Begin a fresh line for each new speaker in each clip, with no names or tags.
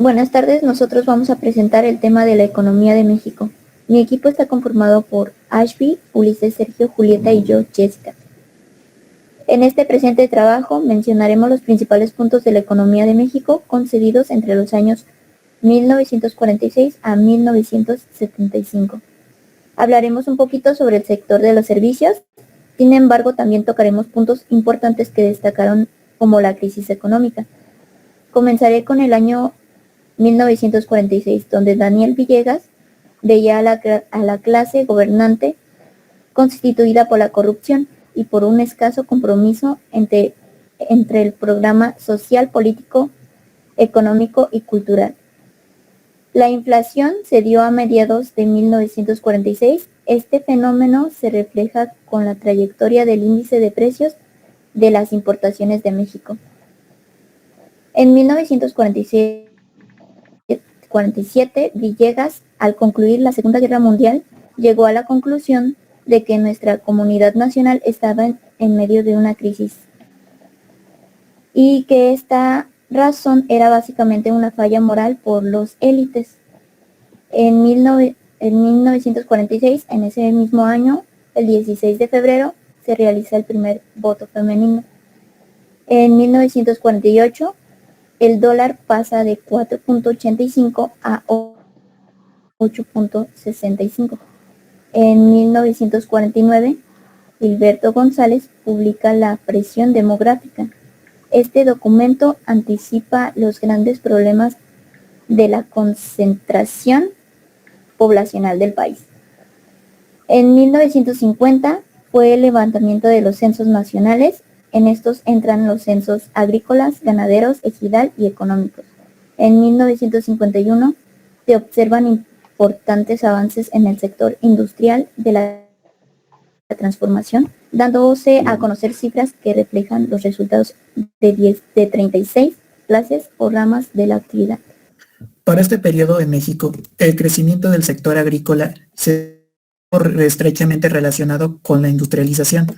Buenas tardes, nosotros vamos a presentar el tema de la economía de México. Mi equipo está conformado por Ashby, Ulises, Sergio, Julieta y yo, Jessica. En este presente trabajo mencionaremos los principales puntos de la economía de México concedidos entre los años 1946 a 1975. Hablaremos un poquito sobre el sector de los servicios, sin embargo también tocaremos puntos importantes que destacaron como la crisis económica. Comenzaré con el año 1946, donde Daniel Villegas veía a la clase gobernante constituida por la corrupción y por un escaso compromiso entre el programa social, político, económico y cultural. La inflación se dio a mediados de 1946. Este fenómeno se refleja con la trayectoria del índice de precios de las importaciones de México. En 1947, Villegas, al concluir la Segunda Guerra Mundial, llegó a la conclusión de que nuestra comunidad nacional estaba en medio de una crisis y que esta razón era básicamente una falla moral por los élites. En 1946, en ese mismo año, el 16 de febrero, se realiza el primer voto femenino. En 1948, el dólar pasa de 4.85 a 8.65. En 1949, Gilberto González publica La presión demográfica. Este documento anticipa los grandes problemas de la concentración poblacional del país. En 1950 fue el levantamiento de los censos nacionales. En estos entran los censos agrícolas, ganaderos, ejidal y económicos. En 1951 se observan importantes avances en el sector industrial de la transformación, dándose a conocer cifras que reflejan los resultados de 36 clases o ramas de la actividad.
Para este periodo en México, el crecimiento del sector agrícola se ve estrechamente relacionado con la industrialización,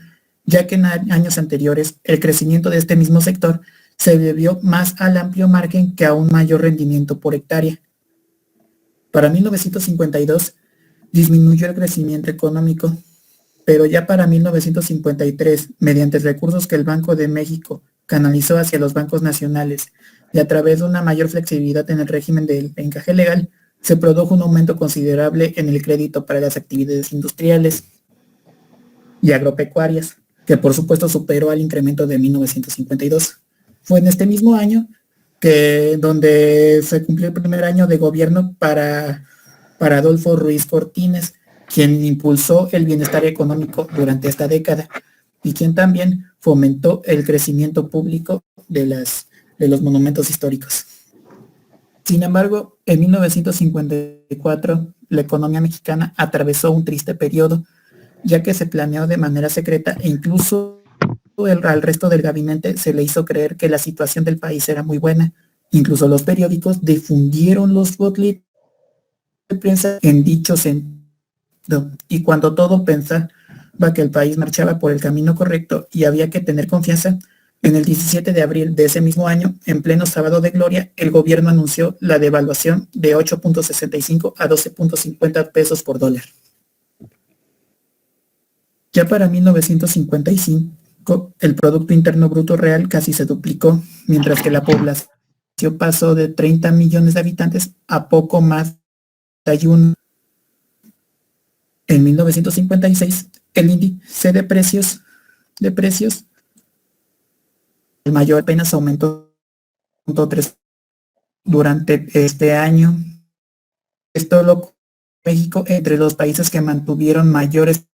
ya que en años anteriores el crecimiento de este mismo sector se debió más al amplio margen que a un mayor rendimiento por hectárea. Para 1952 disminuyó el crecimiento económico, pero ya para 1953, mediante recursos que el Banco de México canalizó hacia los bancos nacionales y a través de una mayor flexibilidad en el régimen del encaje legal, se produjo un aumento considerable en el crédito para las actividades industriales y agropecuarias, que por supuesto superó al incremento de 1952. Fue en este mismo año donde se cumplió el primer año de gobierno para Adolfo Ruiz Cortines, quien impulsó el bienestar económico durante esta década y quien también fomentó el crecimiento público de los monumentos históricos. Sin embargo, en 1954, la economía mexicana atravesó un triste periodo, ya que se planeó de manera secreta e incluso al resto del gabinete se le hizo creer que la situación del país era muy buena. Incluso los periódicos difundieron los boletines de prensa en dicho sentido. Y cuando todo pensaba que el país marchaba por el camino correcto y había que tener confianza, en el 17 de abril de ese mismo año, en pleno sábado de gloria, el gobierno anunció la devaluación de 8.65 a 12.50 pesos por dólar. Ya para 1955, el Producto Interno Bruto Real casi se duplicó, mientras que la población pasó de 30 millones de habitantes a poco más de 1. En 1956, el índice de precios, el mayor apenas aumentó 0.3 durante este año. Esto lo México entre los países que mantuvieron mayores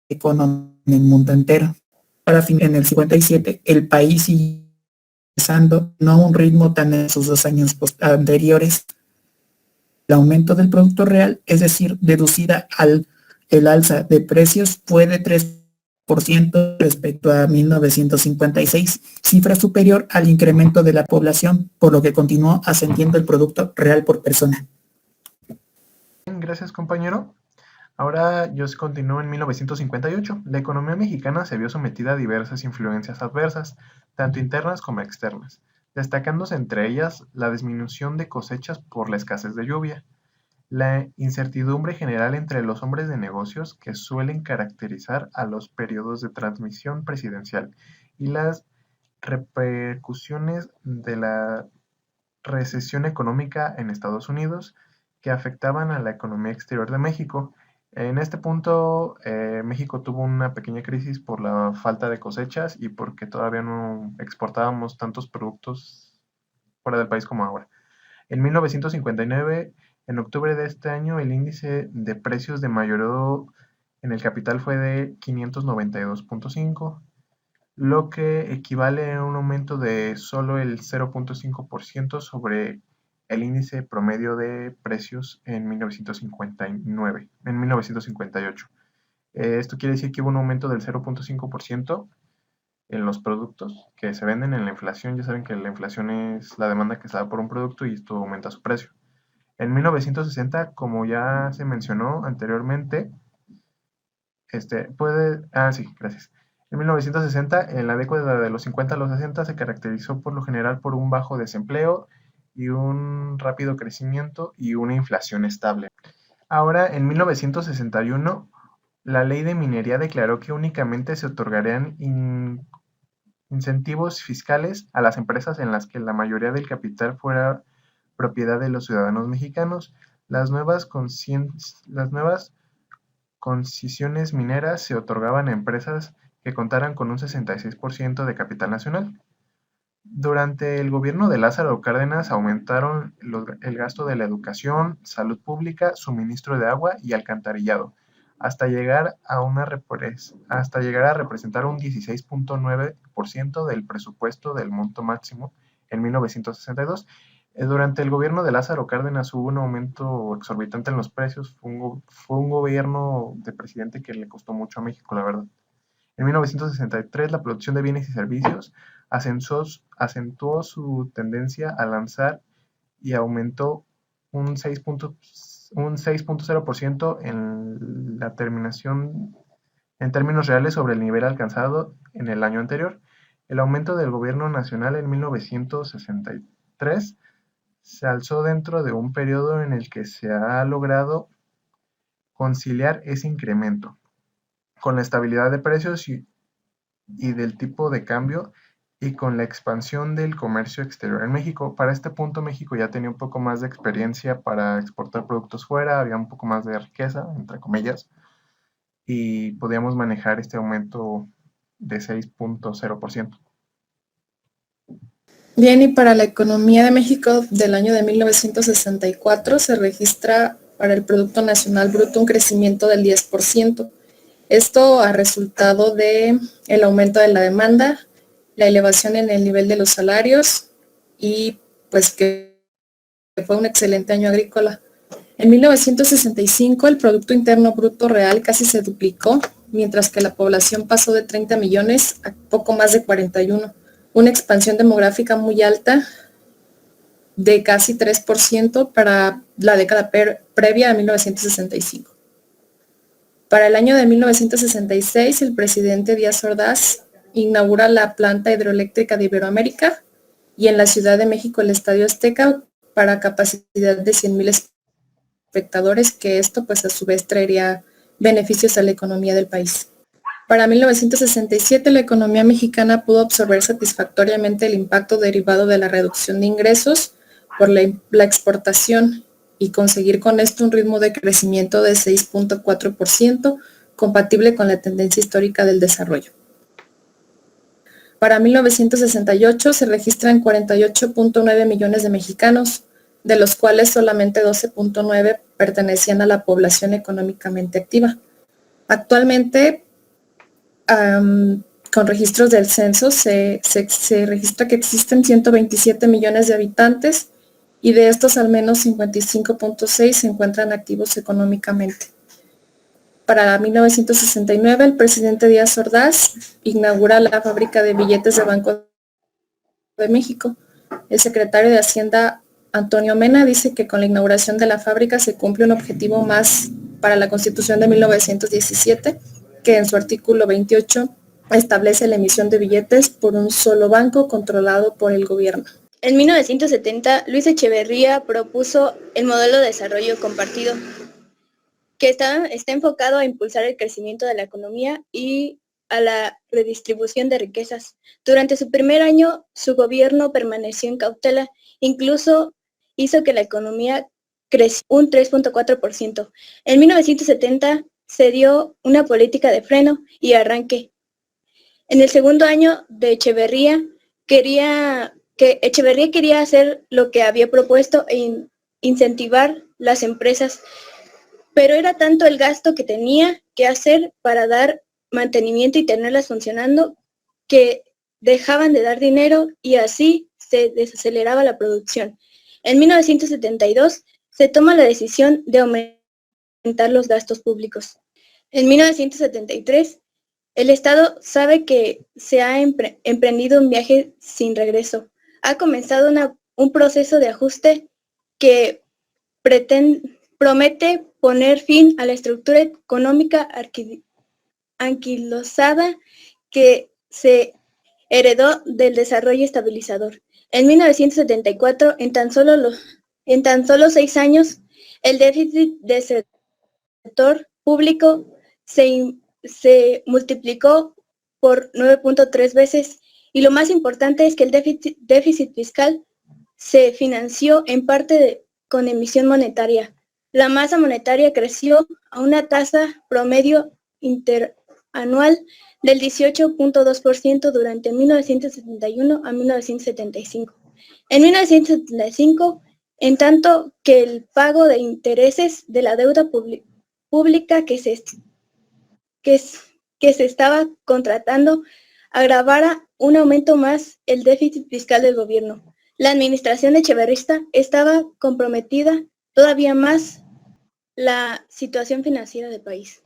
economías en el mundo entero. Para fin, en el 57, el país siguió empezando no a un ritmo tan en sus 2 años anteriores. El aumento del Producto Real, es decir, deducida el alza de precios, fue de 3% respecto a 1956, cifra superior al incremento de la población, por lo que continuó ascendiendo el Producto Real por persona.
Gracias, compañero. Ahora yo continúo en 1958. La economía mexicana se vio sometida a diversas influencias adversas, tanto internas como externas. destacándose entre ellas la disminución de cosechas por la escasez de lluvia, la incertidumbre general entre los hombres de negocios que suelen caracterizar a los periodos de transmisión presidencial y las repercusiones de la recesión económica en Estados Unidos que afectaban a la economía exterior de México. En este punto, México tuvo una pequeña crisis por la falta de cosechas y porque todavía no exportábamos tantos productos fuera del país como ahora. En 1959, en octubre de este año, el índice de precios de mayoreo en el capital fue de 592.5, lo que equivale a un aumento de solo el 0.5% sobre el índice promedio de precios en 1958. Esto quiere decir que hubo un aumento del 0.5% en los productos que se venden en la inflación. Ya saben que la inflación es la demanda que se da por un producto y esto aumenta su precio. En 1960, como ya se mencionó anteriormente, gracias. En 1960, en la década de los 50 a los 60, se caracterizó por lo general por un bajo desempleo y un rápido crecimiento y una inflación estable. Ahora, en 1961, la ley de minería declaró que únicamente se otorgarían incentivos fiscales a las empresas en las que la mayoría del capital fuera propiedad de los ciudadanos mexicanos. Las nuevas concesiones mineras se otorgaban a empresas que contaran con un 66% de capital nacional. Durante el gobierno de Lázaro Cárdenas aumentaron el gasto de la educación, salud pública, suministro de agua y alcantarillado, hasta llegar a representar un 16.9% del presupuesto del monto máximo en 1962. Durante el gobierno de Lázaro Cárdenas hubo un aumento exorbitante en los precios. Fue un gobierno de presidente que le costó mucho a México, la verdad. En 1963, la producción de bienes y servicios acentuó su tendencia a lanzar y aumentó un 6.0% en la terminación en términos reales sobre el nivel alcanzado en el año anterior. El aumento del gobierno nacional en 1963 se alzó dentro de un periodo en el que se ha logrado conciliar ese incremento con la estabilidad de precios y del tipo de cambio y con la expansión del comercio exterior en México. Para este punto, México ya tenía un poco más de experiencia para exportar productos fuera, había un poco más de riqueza, entre comillas, y podíamos manejar este aumento de 6.0%.
Bien, y para la economía de México del año de 1964 se registra para el Producto Nacional Bruto un crecimiento del 10%. Esto ha resultado de el aumento de la demanda, la elevación en el nivel de los salarios y pues que fue un excelente año agrícola. En 1965 el Producto Interno Bruto Real casi se duplicó, mientras que la población pasó de 30 millones a poco más de 41. Una expansión demográfica muy alta de casi 3% para la década previa a 1965. Para el año de 1966, el presidente Díaz Ordaz inaugura la planta hidroeléctrica de Iberoamérica y en la Ciudad de México el Estadio Azteca para capacidad de 100,000 espectadores, que esto pues a su vez traería beneficios a la economía del país. Para 1967 la economía mexicana pudo absorber satisfactoriamente el impacto derivado de la reducción de ingresos por la exportación y conseguir con esto un ritmo de crecimiento de 6.4%, compatible con la tendencia histórica del desarrollo. Para 1968 se registran 48.9 millones de mexicanos, de los cuales solamente 12.9 pertenecían a la población económicamente activa. Actualmente, con registros del censo, se registra que existen 127 millones de habitantes y de estos al menos 55.6 se encuentran activos económicamente. Para 1969, el presidente Díaz Ordaz inaugura la fábrica de billetes de Banco de México. El secretario de Hacienda, Antonio Mena, dice que con la inauguración de la fábrica se cumple un objetivo más para la Constitución de 1917, que en su artículo 28 establece la emisión de billetes por un solo banco controlado por el gobierno.
En 1970, Luis Echeverría propuso el modelo de desarrollo compartido, que está enfocado a impulsar el crecimiento de la economía y a la redistribución de riquezas. Durante su primer año, su gobierno permaneció en cautela, incluso hizo que la economía creció un 3.4%. En 1970 se dio una política de freno y arranque. En el segundo año de Echeverría quería hacer lo que había propuesto e incentivar las empresas, pero era tanto el gasto que tenía que hacer para dar mantenimiento y tenerlas funcionando que dejaban de dar dinero y así se desaceleraba la producción. En 1972 se toma la decisión de aumentar los gastos públicos. En 1973 el Estado sabe que se ha emprendido un viaje sin regreso. Ha comenzado un proceso de ajuste que promete poner fin a la estructura económica anquilosada que se heredó del desarrollo estabilizador. En 1974, en tan solo 6 años, el déficit del sector público se multiplicó por 9.3 veces y lo más importante es que el déficit fiscal se financió en parte con emisión monetaria. La masa monetaria creció a una tasa promedio interanual del 18.2% durante 1971 a 1975. En 1975, en tanto que el pago de intereses de la deuda pública que se estaba contratando agravara un aumento más el déficit fiscal del gobierno. La administración echeverrista estaba comprometida todavía más la situación financiera del país.